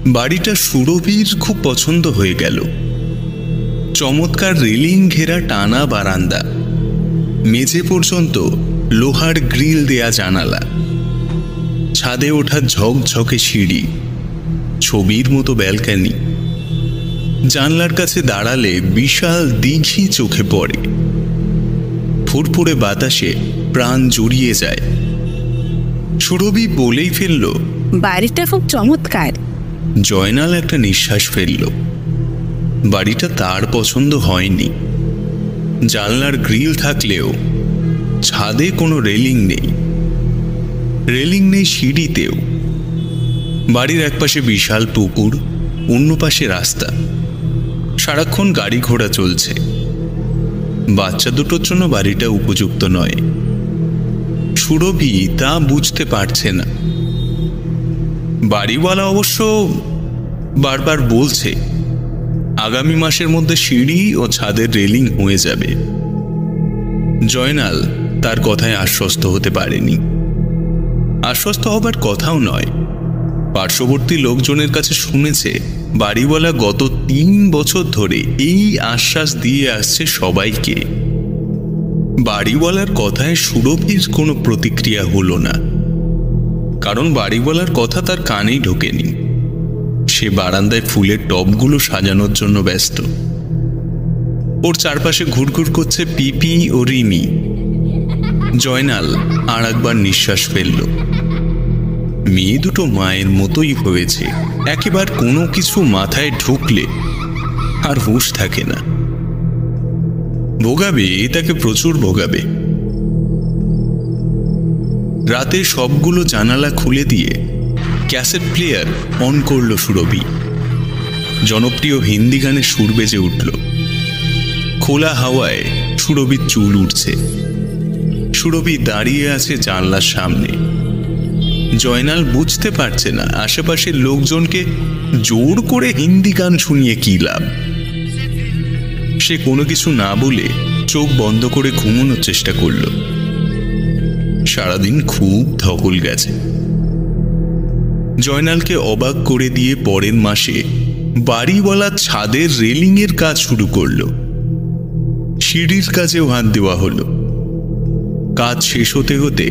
বাড়িটা সুরভির খুব পছন্দ হয়ে গেল। চমৎকার রেলিং ঘেরা টানা বারান্দা, মেঝে পর্যন্ত লোহার গ্রিল দেয়া জানালা, ছাদে ওঠা ঝকঝকে সিঁড়ি, ছবির মতো ব্যালকানি। জানলার কাছে দাঁড়ালে বিশাল দিঘি চোখে পড়ে। ফুরফুরে বাতাসে প্রাণ জুড়িয়ে যায়। সুরভি বলেই ফেলল, বাড়িটা খুব চমৎকার। জয়নাল একটা নিঃশ্বাস ফেলল। বাড়িটা তার পছন্দ হয়নি। জানলার গ্রিল থাকলেও ছাদে কোনো রেলিং নেই, রেলিং নেই সিঁড়িতেও। বাড়ির একপাশে বিশাল পুকুর, অন্য পাশে রাস্তা, সারাক্ষণ গাড়ি ঘোড়া চলছে। বাচ্চা দুটোর জন্য বাড়িটা উপযুক্ত নয়। সুরভি তা বুঝতে পারছে না। বাড়িওয়ালা অবশ্য বারবার বলছে আগামী মাসের মধ্যে সিঁড়ি ও ছাদের রেলিং হয়ে যাবে। জয়নাল তার কথায় আশ্বস্ত হতে পারেনি। আশ্বস্ত হবার কথাও নয়। পার্শ্ববর্তী লোকজনের কাছে শুনেছে বাড়িওয়ালা গত 3 বছর ধরে এই আশ্বাস দিয়ে আসছে সবাইকে। বাড়িওয়ালার কথায় সুরভির কোনো প্রতিক্রিয়া হলো না, কারণ বাড়িওয়ালার কথা তার কানেই ঢোকেনি। সে বারান্দায় ফুলের টবগুলো সাজানোর জন্য ব্যস্ত। ওর চারপাশে ঘুরঘুর করছে পিপি ও রিমি। জয়নাল আর একবার নিঃশ্বাস ফেলল। মেয়ে দুটো মায়ের মতোই হয়েছে। একেবার কোনো কিছু মাথায় ঢুকলে আর হুঁশ থাকে না। ভোগাবে, তাকে প্রচুর ভোগাবে। রাতে সবগুলো জানালা খুলে দিয়ে ক্যাসেট প্লেয়ার অন করল সুরভি। জনপ্রিয় হিন্দি গানের সুর বেজে উঠল। খোলা হাওয়ায় সুরভির চুল উঠছে। সুরভি দাঁড়িয়ে আছে জানলার সামনে। জয়নাল বুঝতে পারছে না আশেপাশের লোকজনকে জোর করে হিন্দি গান শুনিয়ে কি লাভ। সে কোনো কিছু না বলে চোখ বন্ধ করে ঘুমানোর চেষ্টা করল। সারাদিন খুব ধকল গেছে। জয়নালকে অবাক করে দিয়ে পরের মাসে বাড়িওয়ালা ছাদের রেলিংয়ের কাজ শুরু করল। সিঁড়ির কাজেও হাত দেওয়া হলো। কাজ শেষ হতে হতে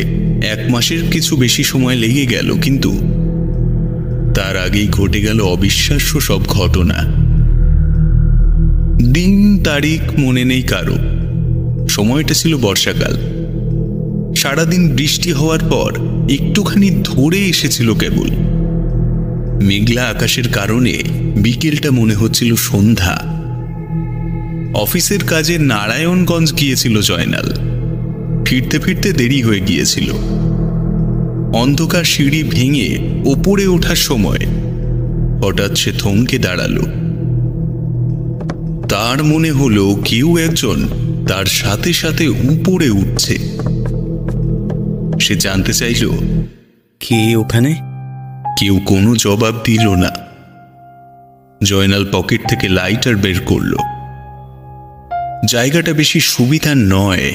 1 মাসের কিছু বেশি সময় লেগে গেল, কিন্তু তার আগেই ঘটে গেল অবিশ্বাস্য সব ঘটনা। দিন তারিখ মনে নেই কারো। সময়টা ছিল বর্ষাকাল। সারাদিন বৃষ্টি হওয়ার পর একটুখানি ধরে এসেছিল কেবল। মেঘলা আকাশের কারণে বিকেলটা মনে হচ্ছিল সন্ধ্যা। অফিসের কাজে নারায়ণগঞ্জ গিয়েছিল জয়নাল। ফিরতে ফিরতে দেরি হয়ে গিয়েছিল। অন্ধকার সিঁড়ি ভেঙে ওপরে ওঠার সময় হঠাৎ সে থমকে দাঁড়ালো। তার মনে হলো কেউ একজন তার সাথে সাথে উপরে উঠছে। সে জানতে চাইল কে ওখানে। কেউ কোনো জবাব দিল না। জয়নাল পকেট থেকে লাইটার বের করল। জায়গাটা বেশি সুবিধার নয়।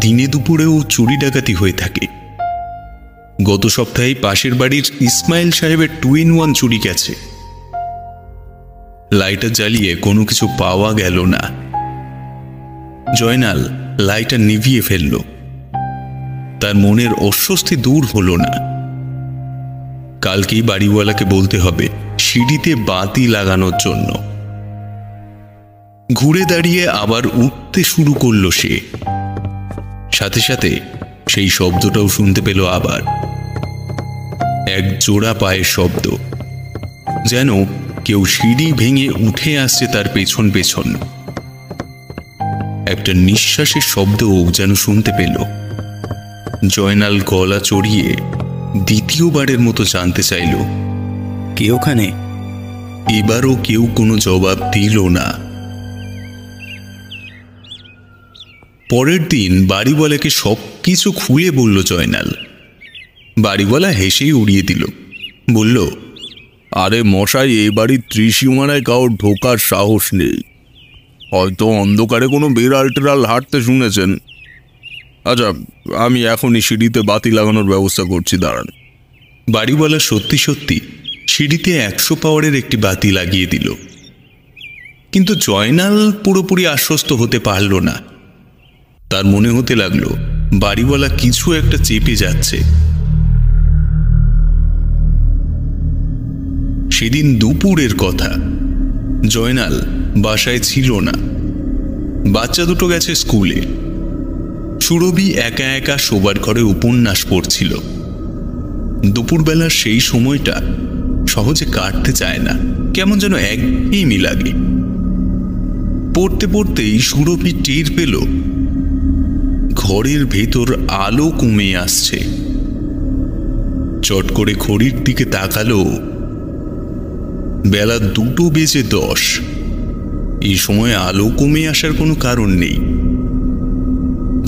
দিনে দুপুরেও চুরি ডাকাতি হয়ে থাকে। গত সপ্তাহে পাশের বাড়ির ইসমাইল সাহেবের 2-in-1 চুরি গেছে। লাইটার জ্বালিয়ে কোনো কিছু পাওয়া গেল না। জয়নাল লাইটার নিভিয়ে ফেলল। তার মনের অস্বস্তি দূর হলো না। কালকেই বাড়িওয়ালাকে বলতে হবে সিঁড়িতে বাতি লাগানোর জন্য। ঘুরে দাঁড়িয়ে আবার উঠতে শুরু করল সে। সাথে সাথে সেই শব্দটাও শুনতে পেল আবার। এক জোড়া পায়ের শব্দ, যেন কেউ সিঁড়ি ভেঙে উঠে আসছে তার পেছন পেছন। একটা নিঃশ্বাসের শব্দও যেন শুনতে পেল। জয়নাল গলা চড়িয়ে দ্বিতীয়বারের মতো জানতে চাইল কে ওখানে। এবারও কেউ কোনো জবাব দিল না। পরের দিন বাড়িওয়ালাকে সব কিছু খুলে বলল জয়নাল। বাড়িওয়ালা হেসেই উড়িয়ে দিল। বলল, আরে মশাই, এই বাড়ির ত্রিসীমানায় কারোর ঢোকার সাহস নেই। হয়তো অন্ধকারে কোনো বিড়াল টিড়াল হাঁটতে শুনেছেন। আচ্ছা, আমি এখনই সিঁড়িতে বাতি লাগানোর ব্যবস্থা করছি, দাঁড়ান। বাড়িওয়ালা সত্যি সত্যি সিঁড়িতে 100 পাওয়ারের একটি বাতি লাগিয়ে দিল। কিন্তু জয়নাল পুরোপুরি আশ্বস্ত হতে পারল না। তার মনে হতে লাগলো বাড়িওয়ালা কিছু একটা চেপে যাচ্ছে। সেদিন দুপুরের কথা। জয়নাল বাসায় ছিল না, বাচ্চা দুটো গেছে স্কুলে। সুরভি একা একা শোবার ঘরে উপন্যাস পড়ছিল। দুপুরবেলার সেই সময়টা সহজে কাটতে চায় না, কেমন যেন একঘেয়েমি লাগে। পড়তে পড়তেই সুরভি টের পেল ঘরের ভেতর আলো কমে আসছে। চট করে ঘড়ির দিকে তাকালো, বেলা 2:10। এই সময় আলো কমে আসার কোনো কারণ নেই।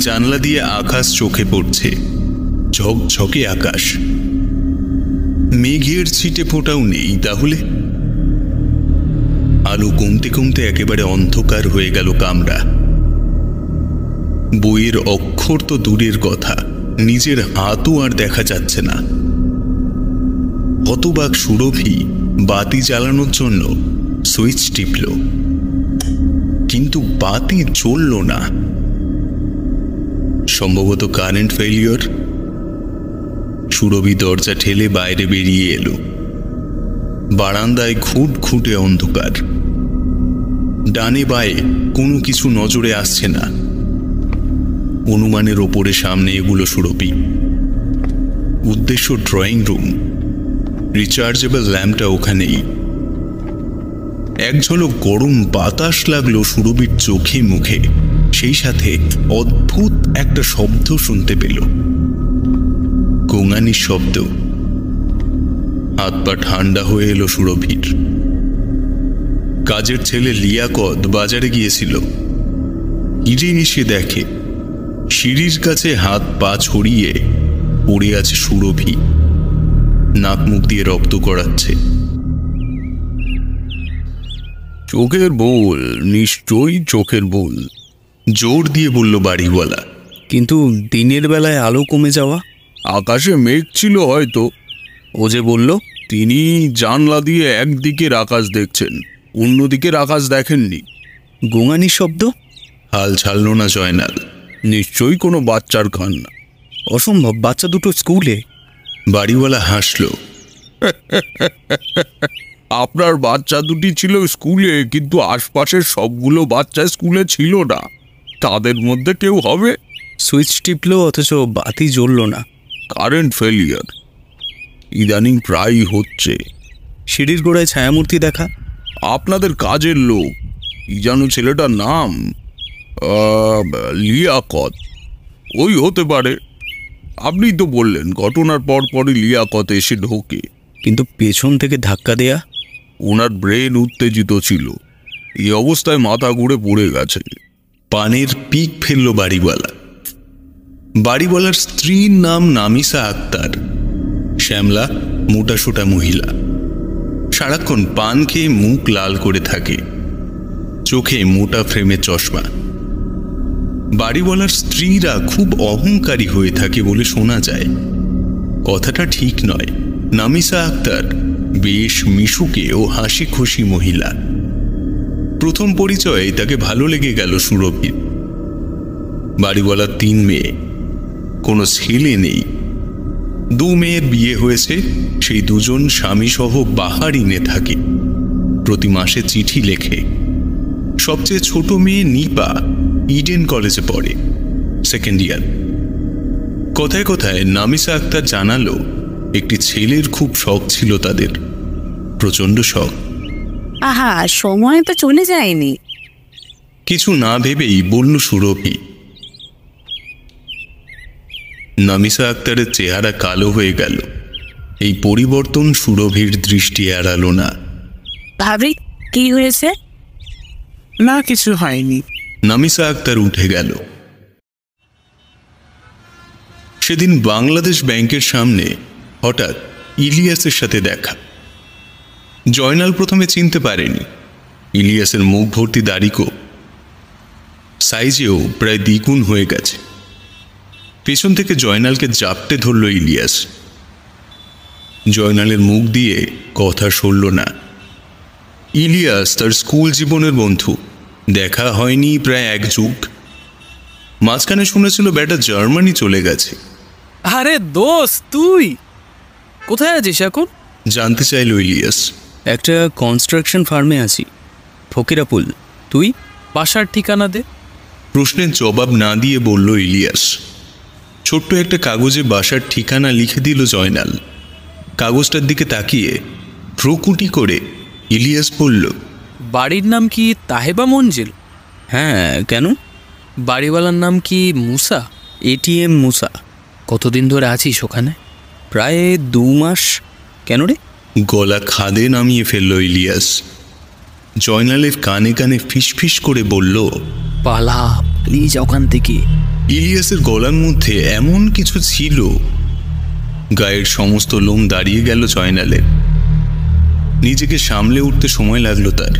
জানলা দিয়ে আকাশ চোখে পড়ছে, ঝকঝকে আকাশ। মেঘের ছিটে ফোঁটাও নেই। তাহলে আলো কমতে কমতে একেবারে অন্ধকার হয়ে গেল কামরা। বইয়ের অক্ষর তো দূরের কথা, নিজের হাতও আর দেখা যাচ্ছে না। হতবাক সুরভি বাতি জ্বালানোর জন্য সুইচ টিপল, কিন্তু বাতি জ্বলল না। সম্ভবত কারেন্ট ফেলিওর। সুরভি দরজা ঠেলে বাইরে বেরিয়ে এলো। বারান্দায় ঘুটঘুটে অন্ধকার। ডানে বায়ে কোনো কিছু নজরে আসছে না। অনুমানের ওপরে সামনে এগুলো সুরভি। উদ্দেশ্য ড্রয়িং রুম। রিচার্জেবল ল্যাম্পটা ওখানেই। এক ঝলক গরম বাতাস লাগলো সুরভির চোখে মুখে। সেই সাথে অদ্ভুত একটা শব্দ শুনতে পেল, গোঙানির শব্দ। হাত পা ঠান্ডা হয়ে এলো সুরভির। কাজের ছেলে লিয়াকত বাজারে গিয়েছিল। হিরে এসে দেখে সিঁড়ির কাছে হাত পা ছড়িয়ে পড়ে আছে সুরভি, নাক মুখ দিয়ে রক্ত গড়াচ্ছে। চোখের ভুল, নিশ্চয়ই চোখের ভুল, জোর দিয়ে বলল বাড়িওয়ালা। কিন্তু দিনের বেলায় আলো কমে যাওয়া? আকাশে মেঘ ছিল হয়তো। ও যে বলল তিনি জানলা দিয়ে একদিকের আকাশ দেখছেন, অন্যদিকের আকাশ দেখেননি। গোঙানির শব্দ? হাল ছাড়ল না জয়নাল। নিশ্চয়ই কোনো বাচ্চার কান্না। অসম্ভব, বাচ্চা দুটো স্কুলে। বাড়িওয়ালা হাসল। আপনার বাচ্চা দুটি ছিল স্কুলে, কিন্তু আশপাশের সবগুলো বাচ্চা স্কুলে ছিল না। তাদের মধ্যে কেউ হবে। সুইচ টিপলো অথচ বাতি জ্বলল না। কারেন্ট ফেলিয়ার ইদানিং প্রায়ই হচ্ছে। সিঁড়ির গোড়ায় ছায়ামূর্তি দেখা। আপনাদের কাজের লোক, কি জানো ছেলেটার নাম? লিয়াকত। ওই হতে পারে। আপনি তো বললেন ঘটনার পরপরই লিয়াকত এসে ঢোকে। কিন্তু পেছন থেকে ধাক্কা দেয়া? ওনার ব্রেন উত্তেজিত ছিল, এই অবস্থায় মাথা ঘুরে পড়ে গেছে। পানের পিক ফেলল বাড়িওয়ালা। বাড়িওয়ালার স্ত্রীর নাম নামিসা আক্তার। শ্যামলা, মোটাসোটা মহিলা। সারাক্ষণ পান খেয়ে মুখ লাল করে থাকে, চোখে মোটা ফ্রেমে চশমা। বাড়িওয়ালার স্ত্রীরা খুব অহংকারী হয়ে থাকে বলে শোনা যায়। কথাটা ঠিক নয়। নামিসা আক্তার বেশ মিশুকে ও হাসি খুশি মহিলা। প্রথম পরিচয়ে তাকে ভালো লেগে গেল সুরভির। বাড়িওয়ালার 3 মেয়ে, কোনো ছেলে নেই। 2 মেয়ের বিয়ে হয়েছে। সেই দুজন স্বামীসহ বাহারিনে থাকে, প্রতি মাসে চিঠি লেখে। সবচেয়ে ছোট মেয়ে নিপা ইডেন কলেজে পড়ে, 2nd ইয়ার। কথায় কথায় নামিসা আক্তার জানালো একটি ছেলের খুব শখ ছিল তাদের, প্রচন্ড শখ। আহা, সময় তো চলে যায়নি। কিছু না ভেবেই বলল সুরভি। নামিসা আক্তারের চেহারা কালো হয়ে গেল। এই পরিবর্তন সুরভির দৃষ্টি এড়ালো না। ভাবি, কি হয়েছে? না, কিছু হয়নি। নামিসা আক্তার উঠে গেল। সেদিন বাংলাদেশ ব্যাংকের সামনে হঠাৎ ইলিয়াসের সাথে দেখা। জয়নাল প্রথমে চিনতে পারেনি। ইলিয়াসের মুখ ভর্তি দাড়িকো, সাইজেও প্রায় দ্বিগুণ হয়ে গেছে। পেছন থেকে জয়নালকে জাপটে ধরল ইলিয়াস। জয়নালের মুখ দিয়ে কথা সরল না। ইলিয়াস তার স্কুল জীবনের বন্ধু, দেখা হয়নি প্রায় 1 যুগ। মাঝখানে শুনেছিল ব্যাটা জার্মানি চলে গেছে। আরে দোস্ত, তুই কোথায় আছিস এখন? জানতে চাইল ইলিয়াস। একটা কনস্ট্রাকশন ফার্মে আছি, ফকিরাপুল। তুই? বাসার ঠিকানা দে। প্রশ্নের জবাব না দিয়ে বলল ইলিয়াস। ছোট্ট একটা কাগজে বাসার ঠিকানা লিখে দিল জয়নাল। কাগজটার দিকে তাকিয়ে ভ্রুকুটি করে ইলিয়াস বলল, বাড়ির নাম কি তাহেবা মঞ্জিল? হ্যাঁ, কেন? বাড়িওয়ালার নাম কি মুসা? এটিএম মুসা। কতদিন ধরে আছিস ওখানে? প্রায় 2 মাস। কেন রে? গলা খাদে নামিয়ে ফেলল ইলিয়াস। জয়নালের কানে কানে ফিসফিস করে বলল, পালা, প্লিজ ওখান থেকে। ইলিয়াসের গলার মধ্যে এমন কিছু ছিল, গায়ের সমস্ত লোম দাঁড়িয়ে গেল জয়নালের। নিজেকে সামলে উঠতে সময় লাগলো তার।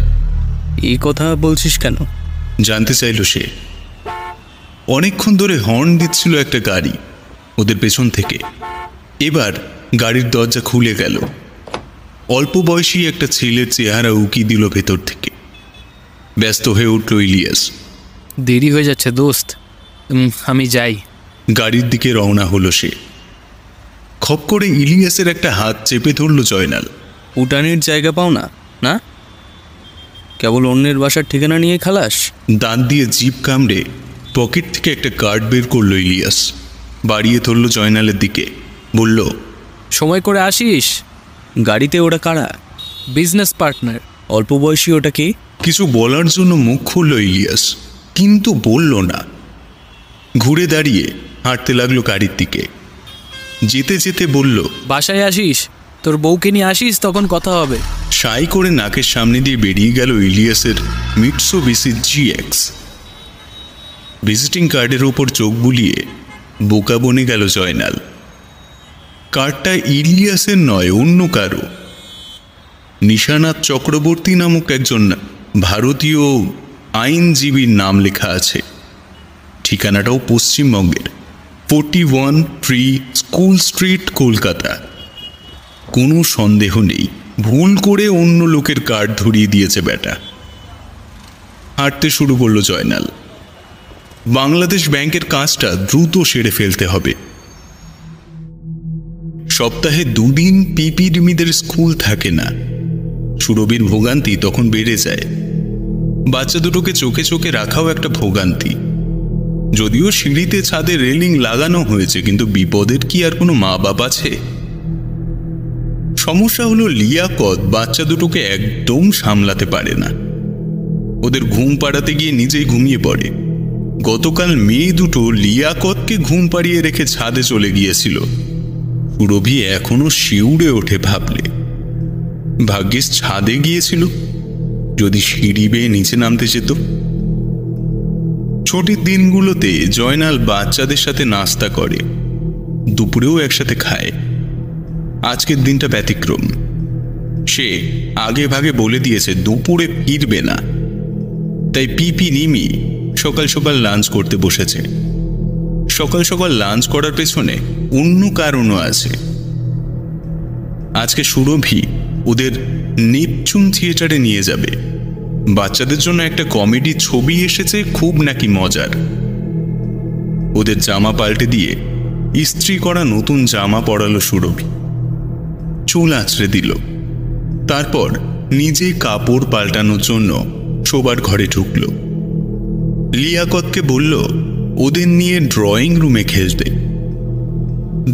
এই কথা বলছিস কেন? জানতে চাইল সে। অনেকক্ষণ ধরে হর্ন দিচ্ছিল একটা গাড়ি ওদের পেছন থেকে। এবার গাড়ির দরজা খুলে গেল। অল্প বয়সী একটা ছেলের চেহারা উকি দিল ভেতর থেকে। ব্যস্ত হয়ে উঠল ইলিয়াস। দেরি হয়ে যাচ্ছে দোস্ত, আমি যাই। গাড়ির দিকে রওনা হলো সে। খপ করে ইলিয়াসের একটা হাত চেপে ধরল জয়নাল। উটানের জায়গা পাও না? না, কেবল অন্যের বাসার ঠিকানা নিয়ে খালাস? দাঁত দিয়ে জিভ কামড়ে পকেট থেকে একটা কার্ড বের করলো ইলিয়াস। বাড়িয়ে ধরল জয়নালের দিকে। বলল, সময় করে আসিস। গাড়িতে ওরা কারা? Business partner. অল্প বয়সী ওটা কে? কিছু বলার জন্য মুখ খুলল ইলিয়াস, কিন্তু বলল না। ঘুরে দাঁড়িয়ে হাঁটতে লাগলো গাড়ির দিকে। যেতে যেতে বলল, বাসায় আসিস, তোর বউকে নিয়ে আসিস, তখন কথা হবে। সাই করে নাকের সামনে দিয়ে বেরিয়ে গেল ইলিয়াসের মিটসুবিশি GX। ভিজিটিং কার্ডের ওপর চোখ বুলিয়ে বোকা বনে গেল জয়নাল। কার্ডটা ইলিয়াসের নয়, অন্য কারো। নিশানাথ চক্রবর্তী নামক একজন ভারতীয় আইনজীবীর নাম লেখা আছে। ঠিকানাটাও পশ্চিমবঙ্গের, 41 ট্রি স্কুল স্ট্রিট, কলকাতা। কোনো সন্দেহ নেই, ভুল করে অন্য লোকের কার্ড ধরিয়ে দিয়েছে ব্যাটা। হাঁটতে শুরু করলো জয়নাল। বাংলাদেশ ব্যাংকের কাজটা দ্রুত সেরে ফেলতে হবে। সপ্তাহে 2 দিন পিপিডিমিদের স্কুল থাকে না। সুরভির ভোগান্তি তখন বেড়ে যায়। বাচ্চা দুটোকে চোখে চোখে রাখাও একটা ভোগান্তি। যদিও সিঁড়িতে ছাদে রেলিং লাগানো হয়েছে, কিন্তু বিপদের কি আর কোনো মা বাপ আছে? সমস্যা হলো লিয়াকত বাচ্চা দুটোকে একদম সামলাতে পারে না। ওদের ঘুম পাড়াতে গিয়ে নিজেই ঘুমিয়ে পড়ে। গতকাল মেয়ে দুটো লিয়াকতকে ঘুম পাড়িয়ে রেখে ছাদে চলে গিয়েছিল। সুরভি এখনো শিউরে ওঠে ভাবলে। ভাগ্যিস ছাদে গিয়েছিল, যদি সিঁড়ি বেয়ে নিচে নামতে যেত। ছুটির দিনগুলোতে জয়নাল বাচ্চাদের সাথে নাস্তা করে, দুপুরেও একসাথে খায়। আজকের দিনটা ব্যতিক্রম। সে আগে ভাগে বলে দিয়েছে দুপুরে ফিরবে না, তাই পিপি নিমি সকাল সকাল লাঞ্চ করতে বসেছে। সকাল সকাল লাঞ্চ করার পেছনে অন্য কারণও আছে। আজকে সুরভি ওদের নেপচুন থিয়েটারে নিয়ে যাবে। বাচ্চাদের জন্য একটা কমেডি ছবি এসেছে, খুব নাকি মজার। ওদের জামা পাল্টে দিয়ে ইস্ত্রি করা নতুন জামা পরালো সুরভি। চুল আঁচড়ে দিল। তারপর নিজে কাপড় পাল্টানোর জন্য শোবার ঘরে ঢুকল। লিয়াকতকে বলল ওদের নিয়ে ড্রয়িং রুমে খেলতে।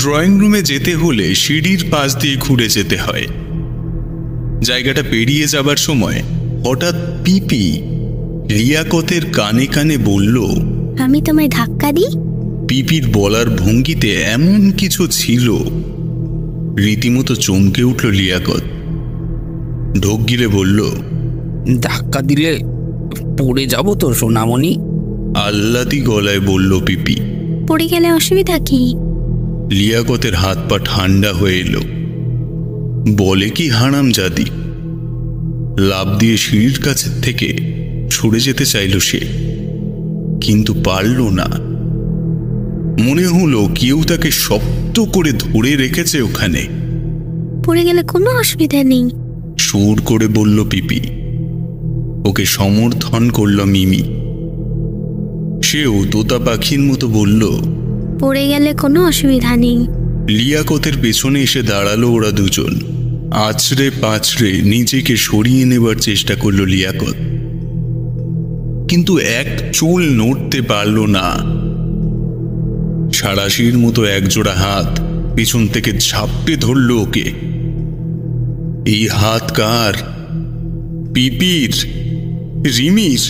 ড্রয়িং রুমে যেতে হলে সিঁড়ির পাশ দিয়ে ঘুরে যেতে হয়। জায়গাটা পেরিয়ে যাবার সময় হঠাৎ পিপি লিয়াকতের কানে কানে বলল, আমি তোমায় ধাক্কা দিই। পিপির বলার ভঙ্গিতে এমন কিছু ছিল, রীতিমতো চমকে উঠল লিয়াকত। ঢোক গিলে বলল, ধাক্কা দিলে পড়ে যাব তো সোনামণি। আহ্লাদি গলায় বলল পিপি। পড়ে গেলে অসুবিধা কি? লিয়াকতের হাত পা ঠান্ডা হয়ে এলো। বলে কি হারামজাদি। লাফ দিয়ে সিঁড়ির কাছে থেকে সরে যেতে চাইল সে, কিন্তু পারল না। মনে হলো কেউ তাকে শক্ত করে ধরে রেখেছে ওখানে। পড়ে গেলে কোনো অসুবিধা নেই। সুর করে বলল পিপি। ওকে সমর্থন করল মিমি। সেও তোতা পাখির মতো বলল, পড়ে গেলে কোনো অসুবিধা নেই। লিয়াকতের পেছনে এসে দাঁড়ালো ওরা দুজন। আছড়ে পাছড়ে নিজেকে সরিয়ে নেবার চেষ্টা করল লিয়াকত, কিন্তু এক চুল নড়তে পারল না। সারাশির মতো একজোড়া হাত পেছন থেকে ঝাপটে ধরল ওকে। এই হাত কার? পিপির? রিমির?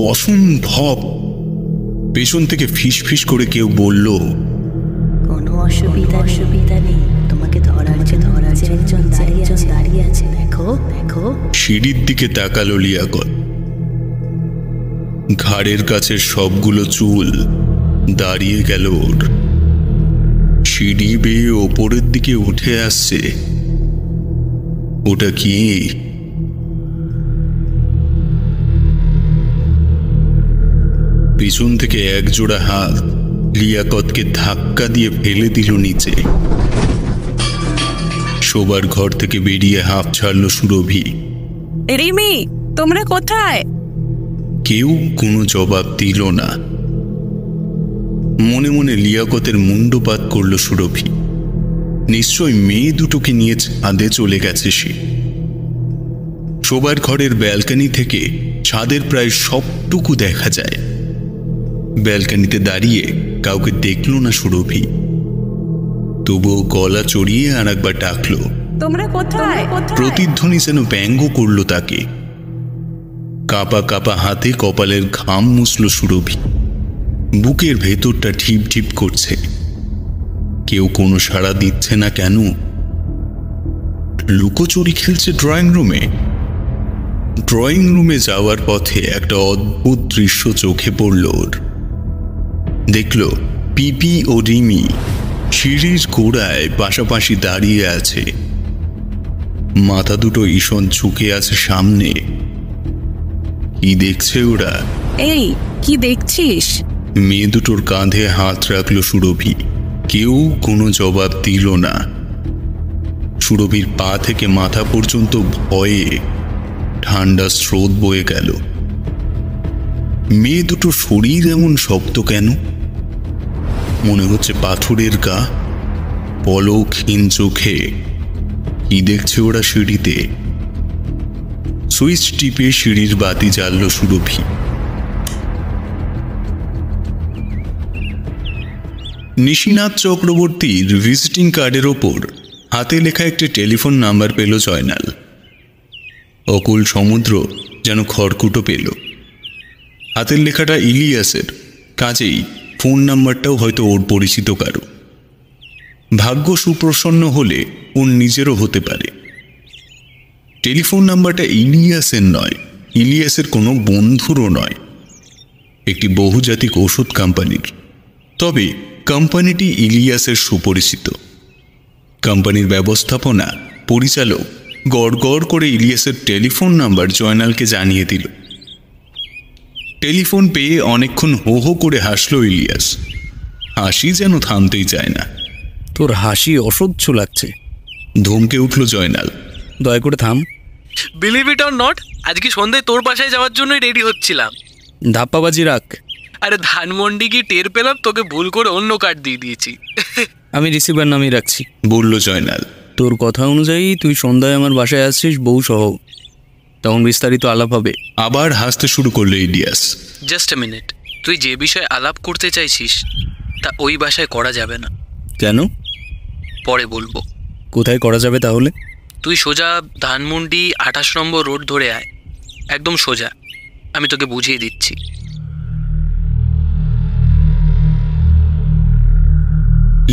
অসম্ভব। পেছন থেকে ফিস ফিস করে কেউ বলল, কোনো অসুবিধা নেই, তোমাকে ধরার জন্য একজন দাঁড়িয়ে আছে, দেখো দেখো। সিঁড়ির দিকে তাকালো লিয়াকত। ঘাড়ের কাছে সবগুলো চুল দাঁড়িয়ে গেল ওর। সিঁড়ি বেয়ে ওপরের দিকে উঠে আসছে। ওটা কি? পিছন থেকে একজোড়া হাত লিয়াকতকে ধাক্কা দিয়ে ফেলে দিল নিচে। শোবার ঘর থেকে বেরিয়ে হাঁপ ছাড়ল সুরভি। রিমি, তোমরা কোথায়? কেউ কোনো জবাব দিল না। মনে মনে লিয়াকতের মুন্ডপাত করল সুরভি। নিশ্চয় মেয়ে দুটোকে নিয়ে ছাদে চলে গেছে সে। শোবার ঘরের ব্যালকনি থেকে ছাদের প্রায় সবটুকু দেখা যায়। ব্যালকনিতে দাঁড়িয়ে কাউকে দেখল না সুরভি, তবুও গলা চড়িয়ে আর একবার ডাকল, তোমরা কোথায়? প্রতিধ্বনি যেন ব্যঙ্গ করল তাকে। কাপা কাপা হাতে কপালের ঘাম মুছল সুরভি। বুকের ভেতরটা ঠিপ ঠিপ করছে। কেউ কোনো সাড়া দিচ্ছে না কেন? লুকোচুরি খেলছে ড্রয়িং রুমে। ড্রয়িং রুমে যাওয়ার পথে একটা অদ্ভুত দৃশ্য চোখে পড়ল ওর। দেখল পিপি ও রিমি সিঁড়ির গোড়ায় পাশাপাশি দাঁড়িয়ে আছে। মাথা দুটো ঈষৎ ঝুঁকে আছে সামনে। কি দেখছে ওরা? এই, কি দেখছিস? মেয়ে দুটোর কাঁধে হাত রাখল সুরভি। কেউ কোনো জবাব দিল না। সুরভির পা থেকে মাথা পর্যন্ত ভয়ে ঠান্ডা স্রোত বয়ে গেল। মেয়ে দুটো শরীর এমন শক্ত কেন? মনে হচ্ছে পাথরের গা। পলকহীন চোখে কি দেখছে ওরা সিঁড়িতে? সুইচ টিপে সিঁড়ির বাতি জ্বালল সুরভি। নিশিনাথ চক্রবর্তীর ভিজিটিং কার্ডের ওপর হাতে লেখা একটি টেলিফোন নাম্বার পেল জয়নাল। অকুল সমুদ্র যেন খড়কুটো পেল। হাতের লেখাটা ইলিয়াসের, কাজেই ফোন নাম্বারটাও হয়তো ওর পরিচিত কারো। ভাগ্য সুপ্রসন্ন হলে ওর নিজেরও হতে পারে। টেলিফোন নাম্বারটা ইলিয়াসের নয়, ইলিয়াসের কোনো বন্ধুরও নয়, একটি বহুজাতিক ওষুধ কোম্পানির। তবে কোম্পানিটি ইলিয়াসের সুপরিচিত। কোম্পানির ব্যবস্থাপনা পরিচালক গড় গড় করে ইলিয়াসের টেলিফোন নাম্বার জয়নালকে জানিয়ে দিল। টেলিফোন পেয়ে অনেকক্ষণ হো হো করে হাসল ইলিয়াস। হাসি যেন থামতেই চায় না। তোর হাসি অসহ্য লাগছে। ধমকে উঠল জয়নাল। দয়া করে থাম। বিলিভ ইট অর নট, আজকে সন্ধ্যায় তোর বাসায় যাওয়ার জন্যই রেডি হচ্ছিলাম। ধাপ্পাবাজি রাখ। আরে ধানমন্ডি কি টের পেলাম, তোকে ভুল করে অন্য কার্ড দিয়ে দিয়েছি। আমি রিসিভার নামিয়ে রাখছি, বলল জয়নাল। তোর কথা অনুযায়ী তুই সন্ধ্যায় আমার বাসায় আসছিস বউ সহ, তখন বিস্তারিত আলাপ হবে। আবার হাসতে শুরু করলো ইলিয়াস। জাস্ট এ মিনিট, তুই যে বিষয়ে আলাপ করতে চাইছিস তা ওই বাসায় করা যাবে না। কেন? পরে বলবো। কোথায় করা যাবে তাহলে? তুই সোজা ধানমন্ডি 28 নম্বর রোড ধরে আয়, একদম সোজা। আমি তোকে বুঝিয়ে দিচ্ছি।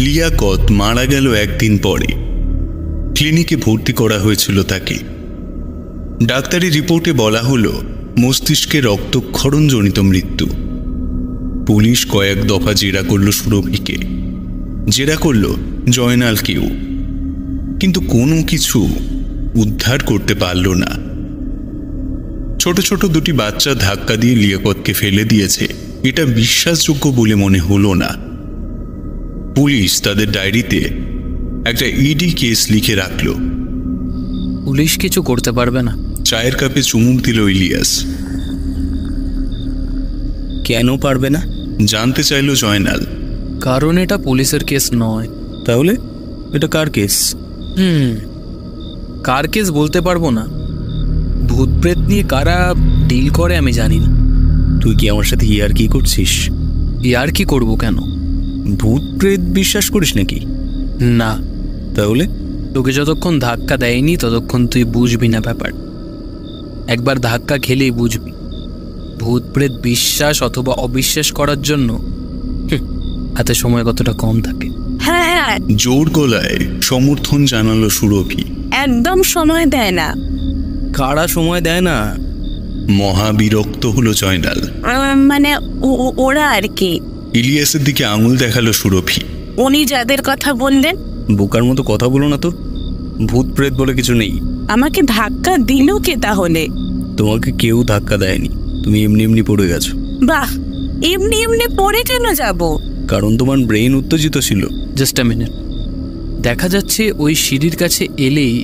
লিয়াকত মারা গেল একদিন পরে। ক্লিনিকে ভর্তি করা হয়েছিল তাকে। ডাক্তারি রিপোর্টে বলা হলো মস্তিষ্কে রক্তক্ষরণজনিত মৃত্যু। পুলিশ কয়েক দফা জেরা করল সুরভিকে, জেরা করল জয়নালকেও, কিন্তু কোনো কিছু উদ্ধার করতে পারল না। ছোট ছোট দুটি বাচ্চা ধাক্কা দিয়ে লিয়াকতকে ফেলে দিয়েছে, এটা বিশ্বাসযোগ্য বলে মনে হলো না। পুলিশ তাদের ডায়েরিতে একটা ইডি কেস লিখে রাখলো। পুলিশ কিছু করতে পারবে না। চায়ের কাপে চুমুক দিল ইলিয়াস। কেন পারবে না জানতে চাইল জয়নাল। কারণ এটা পুলিশের কেস নয়। তাহলে এটা কার কেস? কার কেস বলতে পারবো না। ভূত প্রেত নিয়ে কারা ডিল করে আমি জানি না। তুই কি আমার সাথে ইয়ার কি করছিস? ইয়ার কি করবো কেন? ভূত প্রেত বিশ্বাস করিস নাকি? না। তাহলে তোকে যতক্ষণ ধাক্কা দেয়নি ততক্ষণ তুই বুঝবি না ব্যাপার। একবার ধাক্কা খেলেই বুঝবি। ভূত প্রেত বিশ্বাস অথবা অবিশ্বাস করার জন্য হাতে সময় কতটা কম থাকে। হ্যাঁ, জোর গলায় সমর্থন জানালো সুরভি। একদম সময় দেয় না। কারা সময় দেয় না? মহাবিরক্ত হলো জয়নাল। মানে ওরা আর কি। ইলিয়াসের দিকে আঙুল দেখালো সুরভি। উনি যাদের কথা বললেন। বোকার মতো কথা বলো না তো। ভূত প্রেত বলে কিছু নেই। আমাকে ধাক্কা দিল কে তাহলে? তোমাকে কেউ ধাক্কা দেয়নি, তুমি এমনি এমনি পড়ে গেছো। বাহ, এমনি এমনি পড়ে কেন যাব? কারণ তোমার ব্রেইন উত্তেজিত ছিল। Just a minute. দেখা যাচ্ছে ওই সিঁড়ির কাছে এলেই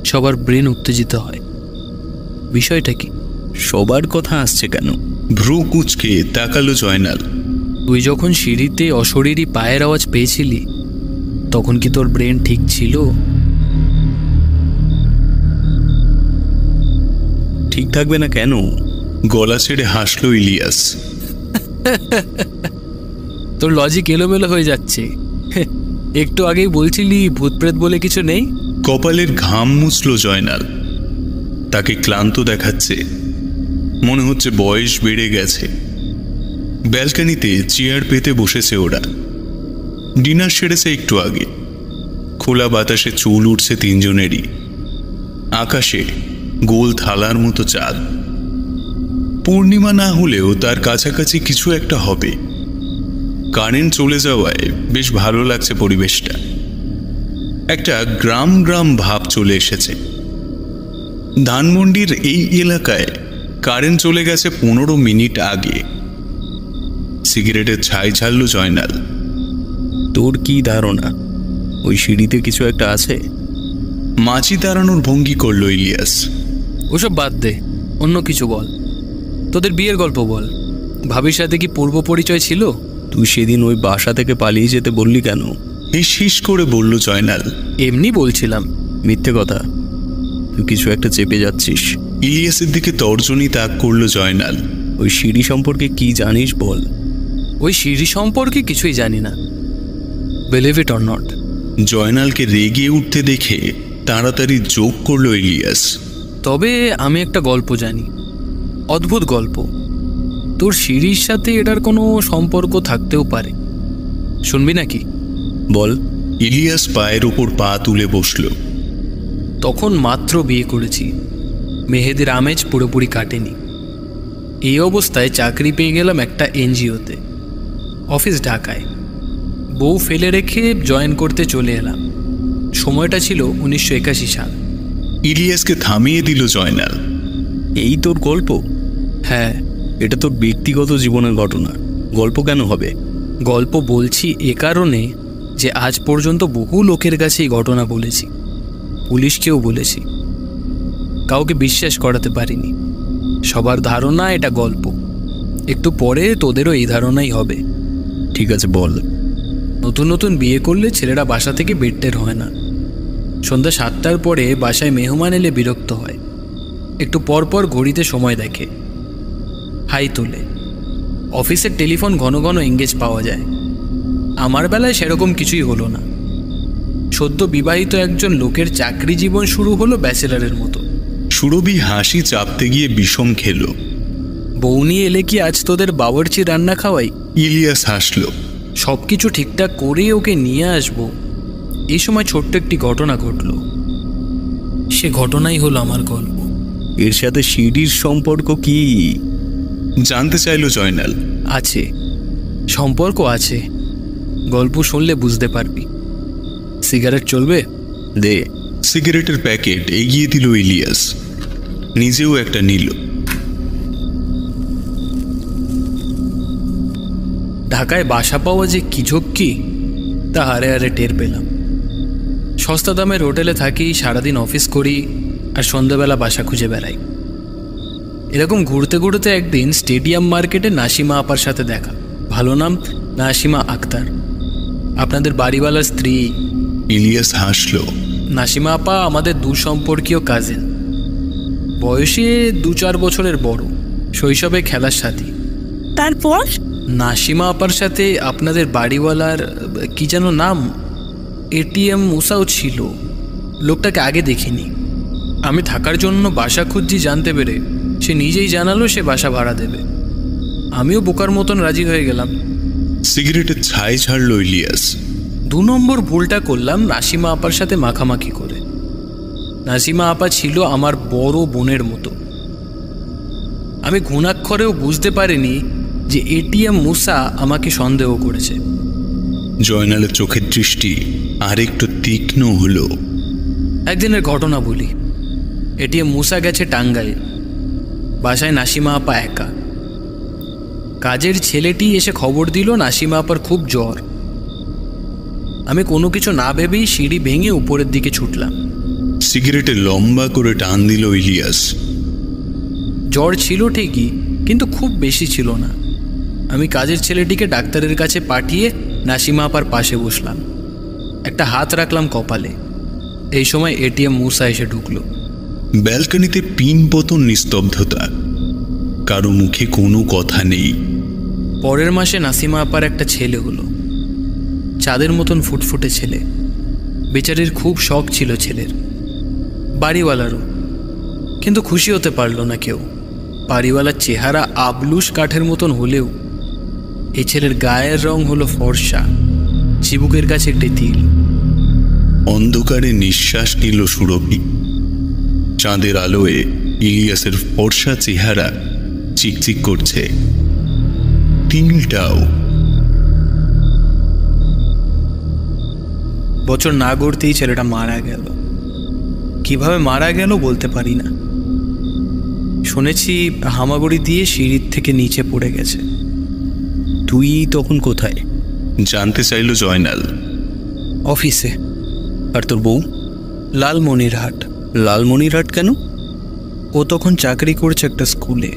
সবার ব্রেন উত্তেজিত হয়। বিষয়টা কি? সবার কথা আসছে কেন? ভ্রু কুঁচকে তাকালো জয়নাল। তুই যখন সিঁড়িতে অশরীরী পায়ের আওয়াজ পেয়েছিলি তখন কি তোর ব্রেন ঠিক ছিল? ঠিক থাকবে না কেন? গলা ছেড়ে হাসলো ইলিয়াস। তোর লজিক এলোমেলো হয়ে যাচ্ছে। একটু আগেই বলছিলি ভূত প্রেত বলে কিছু নেই। কপালের ঘাম মুছল জয়নাল। তাকে ক্লান্ত দেখাচ্ছে, মনে হচ্ছে বয়স বেড়ে গেছে। ব্যালকানিতে চেয়ার পেতে বসেছে ওরা। ডিনার সেরেছে একটু আগে। খোলা বাতাসে চুল উঠছে তিনজনেরই। আকাশে গোল থালার মতো চাঁদ। পূর্ণিমা না হলেও তার কাছাকাছি কিছু একটা হবে। কারেন্ট চলে যাওয়ায় বেশ ভালো লাগছে পরিবেশটা। একটা গ্রাম গ্রাম ভাব চলে এসেছে। ধানমন্ডির এই এলাকায় কারেন্ট চলে গেছে 15 মিনিট আগে। সিগারেটের ছাই ছাড়ল জয়নাল। তোর কি ধারণা ওই সিঁড়িতে কিছু একটা আছে? মাছি তাড়ানোর ভঙ্গি করল ইলিয়াস। ওসব বাদ দে, অন্য কিছু বল। তোদের বিয়ের গল্প বল। ভাবির সাথে কি পূর্ব পরিচয় ছিল? তুই সেদিন ওই বাসা থেকে পালিয়ে যেতে বললি কেন? হিস করে বলল জয়নাল। এমনি বলছিলাম। মিথ্যে কথা। তুই কিছু একটা চেপে যাচ্ছিস। ইলিয়াসের দিকে তর্জনী তাক করল জয়নাল। ওই সিঁড়ি সম্পর্কে কি জানিস বল। ওই সিঁড়ি সম্পর্কে কিছুই জানি না। Believe it or not. জয়নালকে রেগে উঠতে দেখে তাড়াতাড়ি যোগ করল ইলিয়াস। তবে আমি একটা গল্প জানি, অদ্ভুত গল্প। তোর সিঁড়ির সাথে এটার কোনো সম্পর্ক থাকতেও পারে। শুনবি নাকি? বল। ইলিয়াস পায়ের ওপর পা তুলে বসল। তখন মাত্র বিয়ে করেছি। মেহেদির আমেজ পুরোপুরি কাটেনি। এই অবস্থায় চাকরি পেয়ে গেলাম একটা এনজিওতে। অফিস ঢাকায়। বউ ফেলে রেখে জয়েন করতে চলে এলাম। সময়টা ছিল 1981 সাল। ইলিয়াসকে থামিয়ে দিল জয়নাল। এই তোর গল্প? হ্যাঁ। এটা তোর ব্যক্তিগত জীবনের ঘটনা। গল্প কেন হবে? গল্প বলছি এ কারণে যে আজ পর্যন্ত বহু লোকের কাছে এই ঘটনা বলেছি, পুলিশকেও বলেছি। কাউকে বিশ্বাস করাতে পারিনি। সবার ধারণা এটা গল্প। একটু পরে তোদেরও এই ধারণাই হবে। ঠিক আছে, বল। নতুন নতুন বিয়ে করলে ছেলেরা বাসা থেকে বের হয় না। সন্ধ্যা 7টার পরে বাসায় মেহমান এলে বিরক্ত হয়। একটু পর পর ঘড়িতে সময় দেখে, হাই তোলে। অফিসের টেলিফোন ঘন ঘন এঙ্গেজ পাওয়া যায়। আমার বেলায় সেরকম কিছুই হলো না। সদ্য বিবাহিত একজন লোকের চাকরি জীবন শুরু হলো ব্যাচেলারের মতো। সুরভি হাসি চাপতে গিয়ে বিষম খেল। বউ নিয়ে এলে কি আজ তোদের বাবুর্চি রান্না খাওয়াই? ইলিয়াস হাসল। সব কিছু ঠিকঠাক করে ওকে নিয়ে আসবো। এই সময় ছোট্ট একটি ঘটনা ঘটল। সে ঘটনাই হলো আমার গল্প। এর সাথে সিঁড়ির সম্পর্ক কি জানতে চাইল জয়নাল। আছে, সম্পর্ক আছে। গল্প শুনলে বুঝতে পারবি। সিগারেট চলবে? দে। সিগারেটের প্যাকেট এগিয়ে দিল ইলিয়াস। নিজেও একটা নিল। ঢাকায় বাসা পাওয়া যে কি ঝক্কি তা হারে হারে টের পেলাম। সস্তা দামের হোটেলে থাকি, সারাদিন অফিস করি আর সন্ধ্যাবেলা বাসা খুঁজে বেড়াই। এরকম ঘুরতে ঘুরতে একদিন স্টেডিয়াম মার্কেটে নাসিমা আপার সাথে দেখা। ভালো নাম নাসিমা আক্তার, আপনাদের বাড়িওয়ালার স্ত্রী। ইলিয়াস হাসল। নাসিমা আপা আমাদের দুঃসম্পর্কীয় কাজিন, বয়সে 2-4 বছরের বড়, শৈশবে খেলার সাথী। তারপর নাসিমা আপার সাথে আপনাদের বাড়িওয়ালার কি যেন নাম, এটিএম মুসাও ছিল। লোকটাকে আগে দেখিনি। আমি থাকার জন্য বাসা খুঁজছি জানতে পেরে সে নিজেই জানালো সে বাসা ভাড়া দেবে। আমিও বোকার মতন রাজি হয়ে গেলাম। সিগারেটের ছাই ছাড়ল ইলিয়াস। 2 নম্বর ভুলটা করলাম নাসিমা আপার সাথে মাখামাখি করে। নাসিমা আপা ছিল আমার বড় বোনের মতো। আমি ঘুণাক্ষরেও বুঝতে পারিনি যে এটিএম মুসা আমাকে সন্দেহ করেছে। জয়নালের চোখের দৃষ্টি আরেকটু তীক্ষ্ণ হলো। একদিনের ঘটনা বলি। এটিএম মুসা গেছে টাঙ্গাইল, বাসায় নাসিমা আপা একা। কাজের ছেলেটি এসে খবর দিল নাসিমা আপার খুব জ্বর। আমি কোনো কিছু না ভেবেই সিঁড়ি ভেঙে উপরের দিকে ছুটলাম। সিগারেটে লম্বা করে টান দিল ইলিয়াস। জ্বর ছিল ঠিকই, কিন্তু খুব বেশি ছিল না। আমি কাজের ছেলেটিকে ডাক্তারের কাছে পাঠিয়ে নাসিমা আপার পাশে বসলাম, একটা হাত রাখলাম কপালে। এই সময় এটিএম মুসা এসে ঢুকলো। ব্যালকনিতে পিন পতন নিস্তব্ধতা, কারো মুখে কোনো কথা নেই। পরের মাসে নাসিমা আপার একটা ছেলে হলো, চাঁদের মতন ফুটফুটে ছেলে। বেচারির খুব শখ ছিল ছেলের, বাড়িওয়ালারও, কিন্তু খুশি হতে পারল না কেউ। বাড়িওয়ালার চেহারা আবলুস কাঠের মতন হলেও এই ছেলের গায়ের রং হলো ফর্সা, চিবুকের কাছে একটি তিল। অন্ধকারে নিঃশ্বাস নিল সুরভি। চাঁদের আলোয় ইলিয়াসের ফর্সা চেহারা চিকচিক করছে, তিলটাও। বছর না গড়তেই ছেলেটা মারা গেল। কিভাবে মারা গেল বলতে পারি না। শুনেছি হামাগুড়ি দিয়ে সিঁড়ির থেকে নিচে পড়ে গেছে। তুই তখন কোথায়? জানতে চাইল জয়নাল। অফিসে। আর তোর বউ? লালমনিরহাট। লালমনিরহাট কেন? ও তখন চাকরি করছে একটা স্কুলে,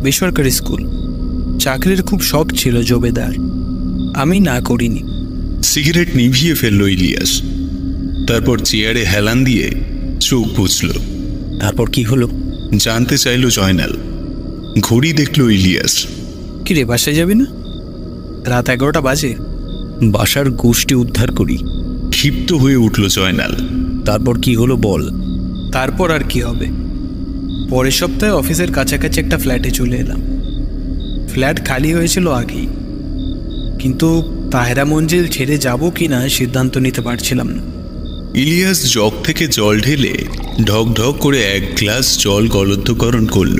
বেসরকারি স্কুল। চাকরির খুব শখ ছিল জবেদার, আমি না করিনি। সিগারেট নিভিয়ে ফেলল ইলিয়াস। তারপর চেয়ারে হেলান দিয়ে চোখ বুঝল। তারপর কি হলো জানতে চাইল জয়নাল। ঘড়ি দেখল ইলিয়াস। কি রে, বাসায় যাবি না? রাত 11টা বাজে। বাসার গোষ্ঠী উদ্ধার করি। ক্ষিপ্ত হয়ে উঠল জয়নাল। তারপর কি হলো বল। তারপর আর কি হবে, পরের সপ্তাহে অফিসের কাছাকাছি একটা ফ্ল্যাটে চলে এলাম। ফ্ল্যাট খালি হয়েছিল আগেই, কিন্তু তাহেরা মঞ্জিল ছেড়ে যাব কি না সিদ্ধান্ত নিতে পারছিলাম না। ইলিয়াস জগ থেকে জল ঢেলে ঢক ঢক করে 1 গ্লাস জল গলদ্ধকরণ করল।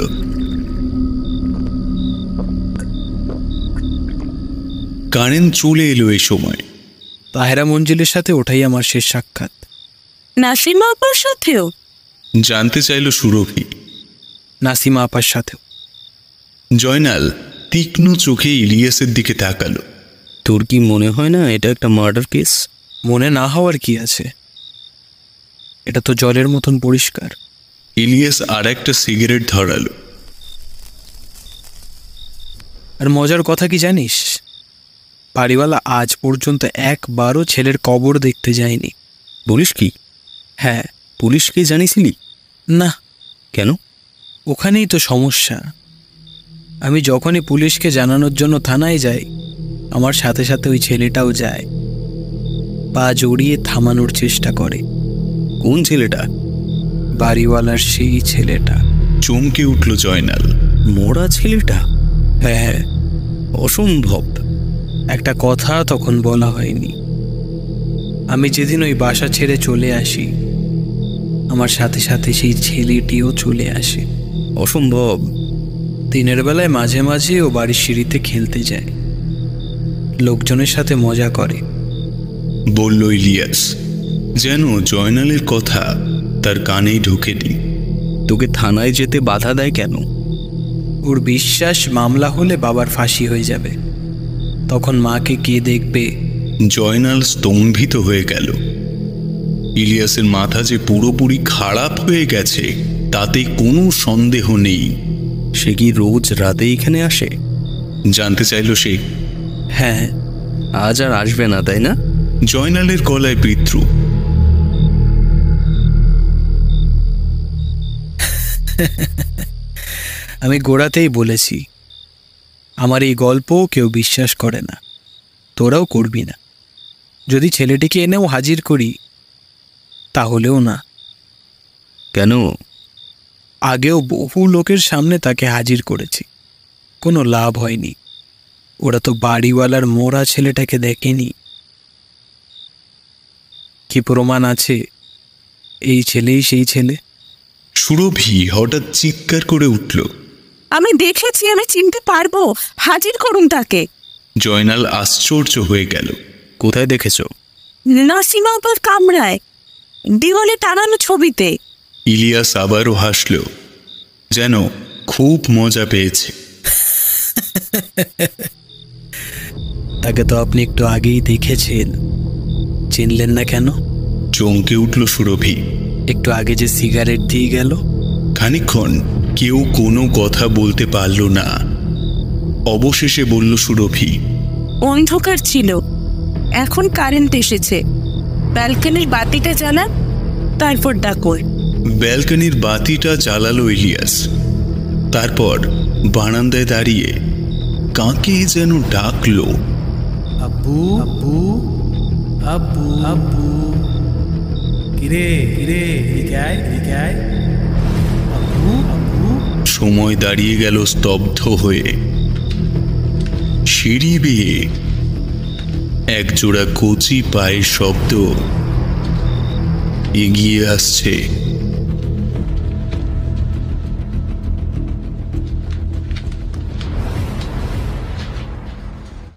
কারেন্ট চলে এলো এই সময়। তাহেরা মঞ্জিলের সাথে ওঠাই আমার শেষ সাক্ষাৎ। নাসিমা আপার সাথেও? জানতে চাইল সুরভি। নাসিমা আপার সাথেও। জয়নাল তীক্ষ্ণ চোখে ইলিয়াসের দিকে তাকালো। তোর কি মনে হয় না এটা একটা মার্ডার কেস? মনে না হওয়ার কি আছে, এটা তো জলের মতন পরিষ্কার। ইলিয়াস আর একটা সিগারেট ধরালো। আর মজার কথা কি জানিস, বাড়িওয়ালা আজ পর্যন্ত একবারও ছেলের কবর দেখতে যায়নি। বলিস কি? হ্যাঁ। পুলিশকে জানিসলি? না। কেন? ওখানেই তো সমস্যা। আমি যখনই পুলিশকে জানানোর জন্য থানায় যাই, আমার সাথে সাথে ওই ছেলেটাও যায়, পা জড়িয়ে থামানোর চেষ্টা করে। কোন ছেলেটা? বাড়িওয়ালার সেই ছেলেটা। চমকে উঠল জয়নাল। মরা ছেলেটা? হ্যাঁ। অসম্ভব। একটা কথা তখন বলা হয়নি। আমি যেদিন ওই বাসা ছেড়ে চলে আসি, আমার সাথে সাথে সেই ছেলেটিও চলে আসে। অসম্ভব। দিনের বেলায় মাঝে মাঝে ও বাড়ির সিঁড়িতে খেলতে যায়, লোকজনের সাথে মজা করে, বলল ইলিয়াস, যেন জয়নালের কথা তার কানেই ঢোকেনি। তোকে থানায় যেতে বাধা দেয় কেন? ওর বিশ্বাস মামলা হলে বাবার ফাঁসি হয়ে যাবে, তখন মাকে কে দেখবে। জয়নাল স্তম্ভিত হয়ে গেল। ইলিয়াসের মাথা যে পুরোপুরি খারাপ হয়ে গেছে তাতে কোনো সন্দেহ নেই। সে কি রোজ রাতে এখানে আসে? জানতে চাইল সে। হ্যাঁ, আজ আর আসবে না, তাই না? জয়নালের গলায় পিতৃ। আমি গোড়াতেই বলেছি, আমার এই গল্প কেউ বিশ্বাস করে না, তোরাও করবি না। যদি ছেলেটিকে এনেও হাজির করি তাহলেও না। কেন? আগেও বহু লোকের সামনে তাকে হাজির করেছি, কোনো লাভ হয়নি। ওরা তো বাড়িওয়ালার মোড়া ছেলেটাকে দেখেনি। কি প্রমাণ আছে এই ছেলেই সেই ছেলে? সুরভি হঠাৎ চিৎকার করে উঠল। আমি দেখেছি, আমি চিনতে পারবো, হাজির করুন তাকে। জয়নাল আশ্চর্য হয়ে গেল। কোথায় দেখেছ? নাসিমা আপার কামরায়, দেওয়ালে টানানো ছবিতে। ইলিয়াস আবারও হাসল, যেন খুব মজা পেয়েছে। তাকে তো আপনি একটু আগেই দেখেছেন, চিনলেন না কেন? চমকে উঠল সুরভি। একটু আগে যে সিগারেট দিয়ে গেল। খানিকক্ষণ কেউ কোনো কথা বলতে পারল না। অবশেষে বলল সুরভি, অন্ধকার ছিল, এখন কারেন্ট এসেছে। ব্যালকনির বাতিটা জ্বালান, তারপর ডাকুন। ব্যালকনির বাতিটা জ্বালালো ইলিয়াস। তারপর বারান্দায় দাঁড়িয়ে কাকে যেন ডাকলো। আব্বু আব্বু আব্বু আব্বু, কিরে কিরে, আব্বু আব্বু। সময় দাঁড়িয়ে গেল স্তব্ধ হয়ে। সিঁড়ি বেয়ে একজোড়া কচি পায়ের শব্দ। এগিয়ে আসছে